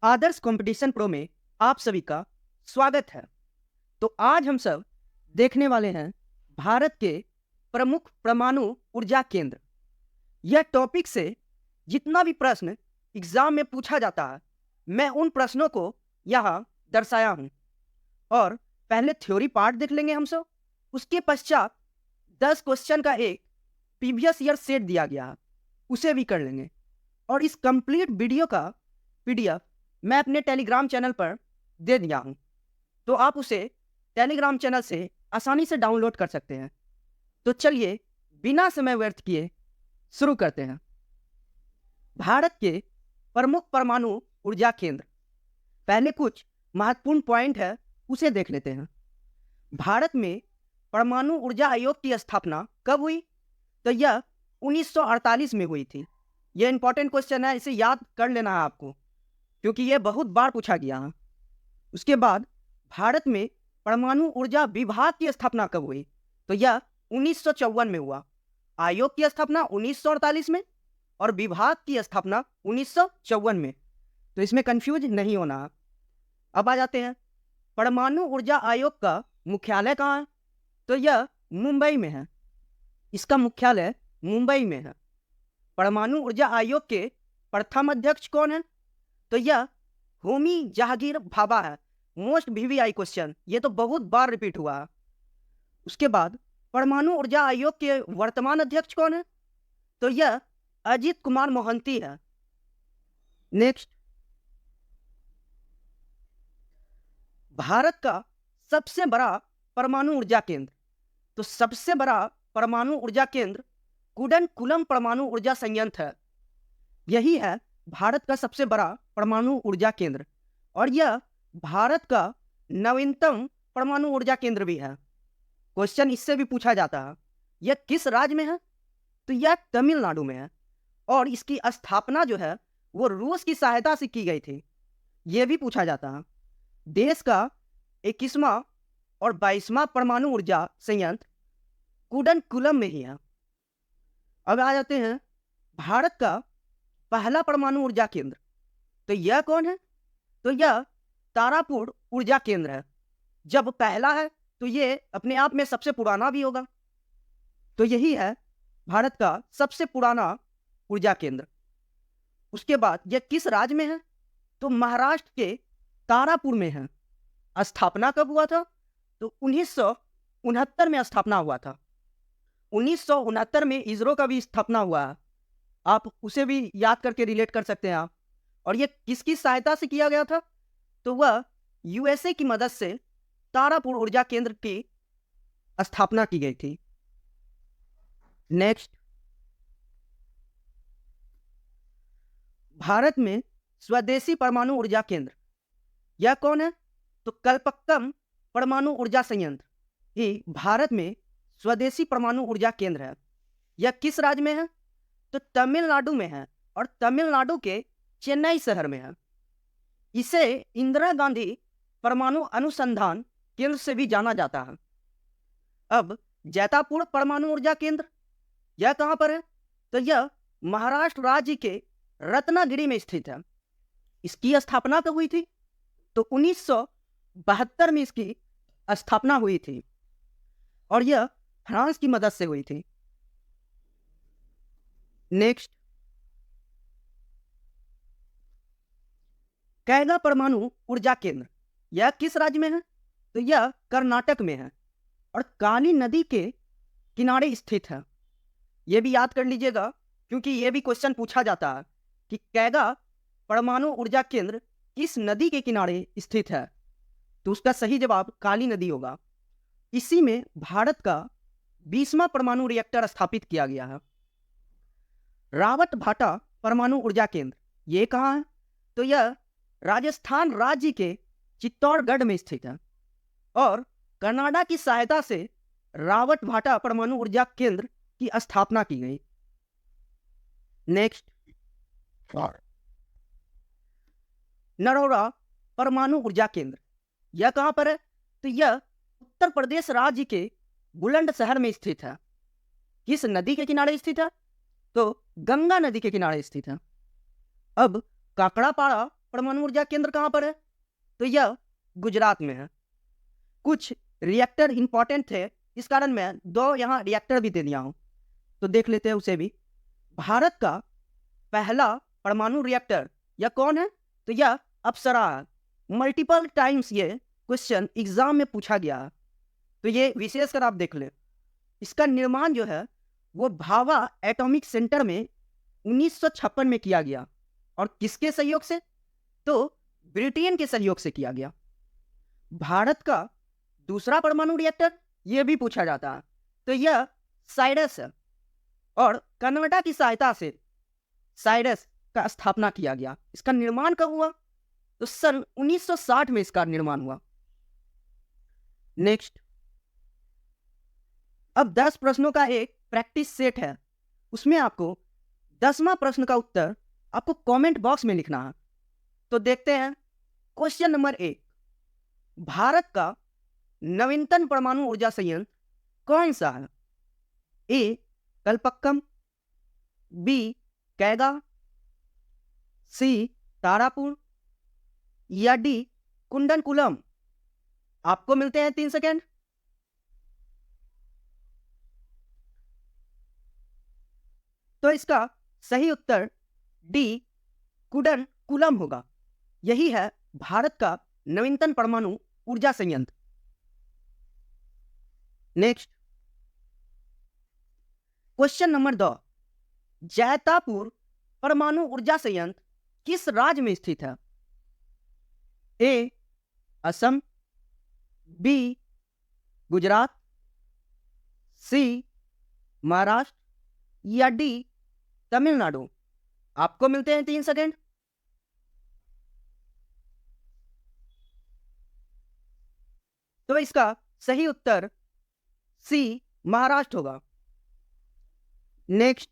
आदर्श competition pro में आप सभी का स्वागत है। तो आज हम सब देखने वाले हैं भारत के प्रमुख परमाणु ऊर्जा केंद्र। यह टॉपिक से जितना भी प्रश्न एग्जाम में पूछा जाता है, मैं उन प्रश्नों को यहाँ दर्शाया हूँ। और पहले थ्योरी पार्ट देख लेंगे हम सब, उसके पश्चात 10 क्वेश्चन का एक प्रीवियस ईयर सेट दिया गया है, उसे भी कर लेंगे। और इस कंप्लीट वीडियो का PDF मैं अपने टेलीग्राम चैनल पर दे दिया हूं, तो आप उसे टेलीग्राम चैनल से आसानी से डाउनलोड कर सकते हैं। तो चलिए बिना समय व्यर्थ किए शुरू करते हैं। भारत के प्रमुख परमाणु ऊर्जा केंद्र, पहले कुछ महत्वपूर्ण पॉइंट है उसे देख लेते हैं। भारत में परमाणु ऊर्जा आयोग की स्थापना कब हुई? तो यह 1948 में हुई थी। यह इंपॉर्टेंट क्वेश्चन है, इसे याद कर लेना है आपको, क्योंकि यह बहुत बार पूछा गया है। उसके बाद भारत में परमाणु ऊर्जा विभाग की स्थापना कब हुई? तो यह 1954 में हुआ। आयोग की स्थापना 1948 में और विभाग की स्थापना 1954 में, तो इसमें कंफ्यूज नहीं होना। अब आ जाते हैं, परमाणु ऊर्जा आयोग का मुख्यालय कहाँ है? तो यह मुंबई में है। इसका मुख्यालय मुंबई में है। परमाणु ऊर्जा आयोग के प्रथम अध्यक्ष कौन है? तो यह होमी जहांगीर भाभा है। मोस्ट VVI क्वेश्चन, ये तो बहुत बार रिपीट हुआ है। उसके बाद परमाणु ऊर्जा आयोग के वर्तमान अध्यक्ष कौन है? तो यह अजीत कुमार मोहंती है। नेक्स्ट, भारत का सबसे बड़ा परमाणु ऊर्जा केंद्र, तो सबसे बड़ा परमाणु ऊर्जा केंद्र कुडनकुलम परमाणु ऊर्जा संयंत्र है। यही है भारत का सबसे बड़ा परमाणु ऊर्जा केंद्र, और यह भारत का नवीनतम परमाणु ऊर्जा केंद्र भी है। क्वेश्चन इससे भी पूछा जाता है, यह किस राज्य में है? तो यह तमिलनाडु में है, और इसकी स्थापना जो है वो रूस की सहायता से की गई थी। यह भी पूछा जाता है। देश का 21वां और 22वां परमाणु ऊर्जा संयंत्र कुडनकुलम में ही है। अब आ जाते हैं भारत का पहला परमाणु ऊर्जा केंद्र, तो यह कौन है? तो यह तारापुर ऊर्जा केंद्र है। जब पहला है तो यह अपने आप में सबसे पुराना भी होगा, तो यही है भारत का सबसे पुराना ऊर्जा केंद्र। उसके बाद यह किस राज्य में है? तो महाराष्ट्र के तारापुर में है। स्थापना कब हुआ था? तो 1969 में स्थापना हुआ था। 1969 में इसरो का भी स्थापना हुआ है, आप उसे भी याद करके रिलेट कर सकते हैं आप। और ये किसकी सहायता से किया गया था? तो वह USA की मदद से तारापुर ऊर्जा केंद्र की स्थापना की गई थी। नेक्स्ट, भारत में स्वदेशी परमाणु ऊर्जा केंद्र, यह कौन है? तो कल्पक्कम परमाणु ऊर्जा संयंत्र ही भारत में स्वदेशी परमाणु ऊर्जा केंद्र है। यह किस राज्य में है? तो तमिलनाडु में है, और तमिलनाडु के चेन्नई शहर में है। इसे इंदिरा गांधी परमाणु अनुसंधान केंद्र से भी जाना जाता है। अब जैतापुर परमाणु ऊर्जा केंद्र, यह कहां पर है? तो यह महाराष्ट्र राज्य के रत्नागिरी में स्थित है। इसकी स्थापना कब हुई थी? तो 1972 में इसकी स्थापना हुई थी, और यह फ्रांस की मदद से हुई थी। नेक्स्ट, कैगा परमाणु ऊर्जा केंद्र, यह किस राज्य में है? तो यह कर्नाटक में है, और काली नदी के किनारे स्थित है। यह भी याद कर लीजिएगा, क्योंकि यह भी क्वेश्चन पूछा जाता है कि कैगा परमाणु ऊर्जा केंद्र किस नदी के किनारे स्थित है। तो उसका सही जवाब काली नदी होगा। इसी में भारत का 20वां परमाणु रिएक्टर स्थापित किया गया है। रावतभाटा परमाणु ऊर्जा केंद्र, ये कहाँ है? तो यह राजस्थान राज्य के चित्तौड़गढ़ में स्थित है, और कनाडा की सहायता से रावतभाटा परमाणु ऊर्जा केंद्र की स्थापना की गई। नेक्स्ट, नरोरा परमाणु ऊर्जा केंद्र, यह कहां पर है? तो यह उत्तर प्रदेश राज्य के बुलंदशहर में स्थित है। किस नदी के किनारे स्थित है? तो गंगा नदी के किनारे स्थित है। अब काकड़ापाड़ा परमाणु ऊर्जा केंद्र कहाँ पर है? तो यह गुजरात में है। कुछ रिएक्टर इंपॉर्टेंट थे, इस कारण मैं 2 यहाँ रिएक्टर भी दे दिया हूँ, तो देख लेते हैं उसे भी। भारत का पहला परमाणु रिएक्टर यह कौन है? तो यह अप्सरा है। मल्टीपल टाइम्स ये क्वेश्चन एग्जाम में पूछा गया है, तो ये विशेष कर आप देख लें। इसका निर्माण जो है वो भाभा एटॉमिक सेंटर में 1956 में किया गया, और किसके सहयोग से? तो ब्रिटेन के सहयोग से किया गया। भारत का दूसरा परमाणु रिएक्टर यह भी पूछा जाता है, तो यह साइडस है, और कनाडा की सहायता से साइडस का स्थापना किया गया। इसका निर्माण कब हुआ? तो सन 1960 में इसका निर्माण हुआ। नेक्स्ट, अब 10 प्रश्नों का एक प्रैक्टिस सेट है, उसमें आपको 10वां प्रश्न का उत्तर आपको कमेंट बॉक्स में लिखना है। तो देखते हैं क्वेश्चन नंबर 1। भारत का नवीनतम परमाणु ऊर्जा संयंत्र कौन सा है? ए कलपक्कम, बी कैगा, सी तारापुर, या डी कुंडनकुलम। आपको मिलते हैं 3 सेकेंड। तो इसका सही उत्तर डी कुंडनकुलम होगा। यही है भारत का नवीनतम परमाणु ऊर्जा संयंत्र। Next, question number 2। जैतापुर परमाणु ऊर्जा संयंत्र किस राज्य में स्थित है? ए असम, बी गुजरात, सी महाराष्ट्र, या डी तमिलनाडु। आपको मिलते हैं 3 सेकेंड। तो इसका सही उत्तर सी महाराष्ट्र होगा। Next,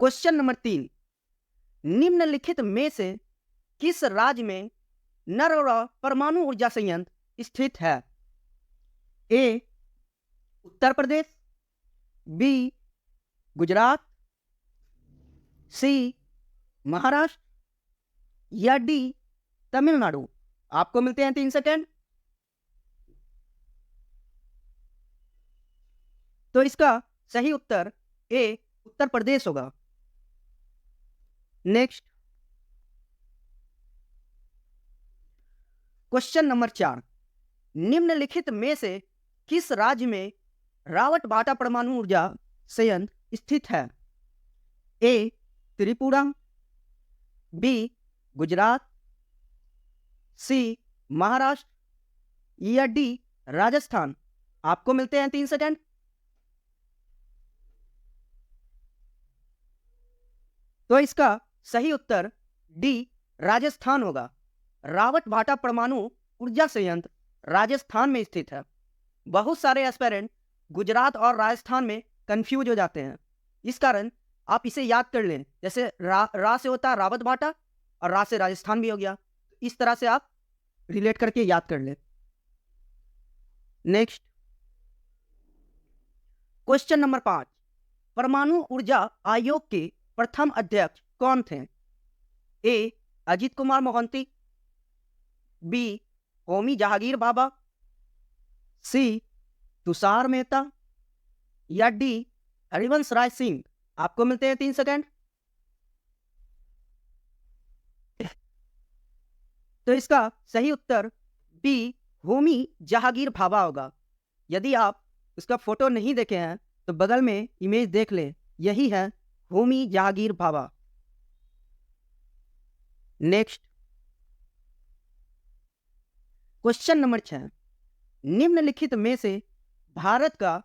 question number 3। निम्नलिखित में से किस राज्य में नरोरा परमाणु ऊर्जा संयंत्र स्थित है? ए उत्तर प्रदेश, बी गुजरात, सी महाराष्ट्र, या डी तमिलनाडु। आपको मिलते हैं 3 सेकेंड। तो इसका सही उत्तर ए उत्तर प्रदेश होगा। Next, question number 4। निम्नलिखित में से किस राज्य में रावतबाटा परमाणु ऊर्जा संयंत्र स्थित है? ए त्रिपुरा, बी गुजरात, सी महाराष्ट्र, या डी राजस्थान। आपको मिलते हैं 3 सेकेंड। तो इसका सही उत्तर डी राजस्थान होगा। रावतबाटा परमाणु ऊर्जा संयंत्र राजस्थान में स्थित है। बहुत सारे एस्पिरेंट गुजरात और राजस्थान में कंफ्यूज हो जाते हैं, इस कारण आप इसे याद कर लें। जैसे रा से होता है रावतबाटा और रा से राजस्थान भी हो गया, इस तरह से आप रिलेट करके याद कर लें। Next, question number 5। परमाणु ऊर्जा आयोग के प्रथम अध्यक्ष कौन थे? ए अजीत कुमार मोहंती, बी होमी जहांगीर भाभा, सी तुषार मेहता, या डी हरिवंश राय सिंह। आपको मिलते हैं 3 सेकेंड। तो इसका सही उत्तर बी होमी जहांगीर भाभा होगा। यदि आप उसका फोटो नहीं देखे हैं तो बगल में इमेज देख ले, यही है Homi Jahangir Bhabha. Next, question number 6। निम्नलिखित में से भारत का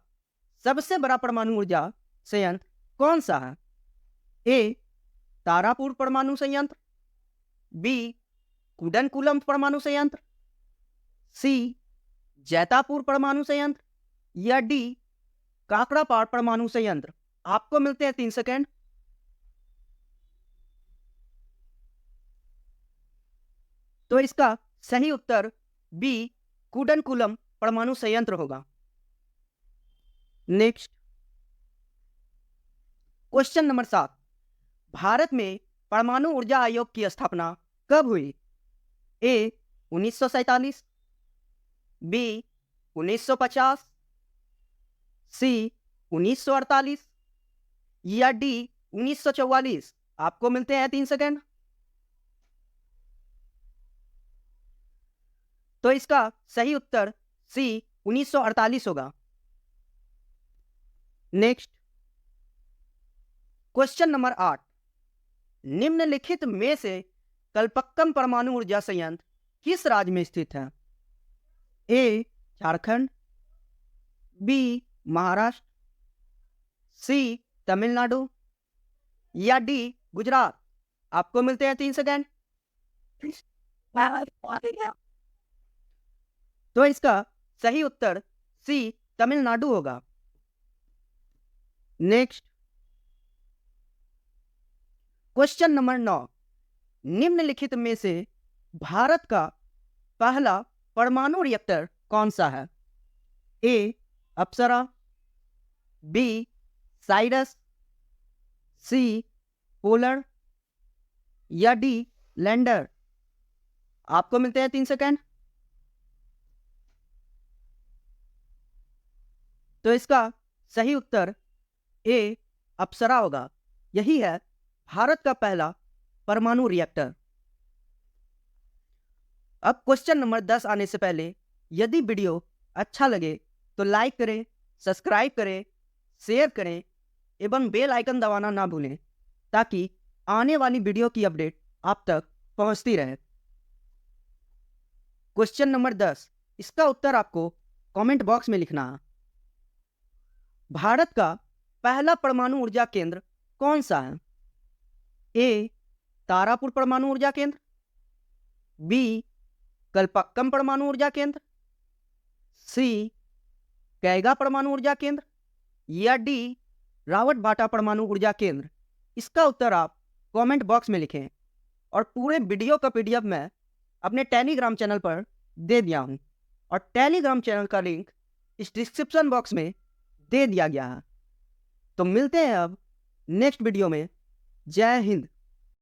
सबसे बड़ा परमाणु ऊर्जा संयंत्र कौन सा है? ए तारापुर परमाणु संयंत्र, बी कुंडनकुलम परमाणु संयंत्र, सी जैतापुर परमाणु संयंत्र, या डी काकरापाड़ परमाणु संयंत्र। आपको मिलते हैं 3 सेकेंड। तो इसका सही उत्तर बी कुंडनकुलम परमाणु संयंत्र होगा। Next, question number 7। भारत में परमाणु ऊर्जा आयोग की स्थापना कब हुई? ए 1947, बी 1950, सी 1948 या डी 1944? आपको मिलते हैं 3 सेकेंड। तो इसका सही उत्तर सी 1948 होगा। नेक्स्ट क्वेश्चन नंबर 8, निम्नलिखित में से कल्पक्कम परमाणु ऊर्जा संयंत्र किस राज्य में स्थित है? ए झारखंड, बी महाराष्ट्र, सी तमिलनाडु या डी गुजरात? आपको मिलते हैं 3 सेकेंड। तो इसका सही उत्तर सी तमिलनाडु होगा। नेक्स्ट क्वेश्चन नंबर 9, निम्नलिखित में से भारत का पहला परमाणु रिएक्टर कौन सा है? ए अप्सरा, बी साइरस, सी पोलर या डी लैंडर? आपको मिलते हैं 3 सेकेंड। तो इसका सही उत्तर ए अप्सरा होगा। यही है भारत का पहला परमाणु रिएक्टर। अब क्वेश्चन नंबर 10 आने से पहले यदि वीडियो अच्छा लगे तो लाइक करें, सब्सक्राइब करें, शेयर करें एवं बेल आइकन दबाना ना भूलें ताकि आने वाली वीडियो की अपडेट आप तक पहुंचती रहे। क्वेश्चन नंबर 10, इसका उत्तर आपको कमेंट बॉक्स में लिखना है। भारत का पहला परमाणु ऊर्जा केंद्र कौन सा है? ए तारापुर परमाणु ऊर्जा केंद्र, बी कल्पक्कम परमाणु ऊर्जा केंद्र, सी कैगा परमाणु ऊर्जा केंद्र या डी रावतभाटा परमाणु ऊर्जा केंद्र? इसका उत्तर आप कमेंट बॉक्स में लिखें और पूरे वीडियो का पीडीएफ मैं अपने टेलीग्राम चैनल पर दे दिया हूं और टेलीग्राम चैनल का लिंक इस डिस्क्रिप्शन बॉक्स में दे दिया गया है। तो मिलते हैं अब नेक्स्ट वीडियो में। जय हिंद।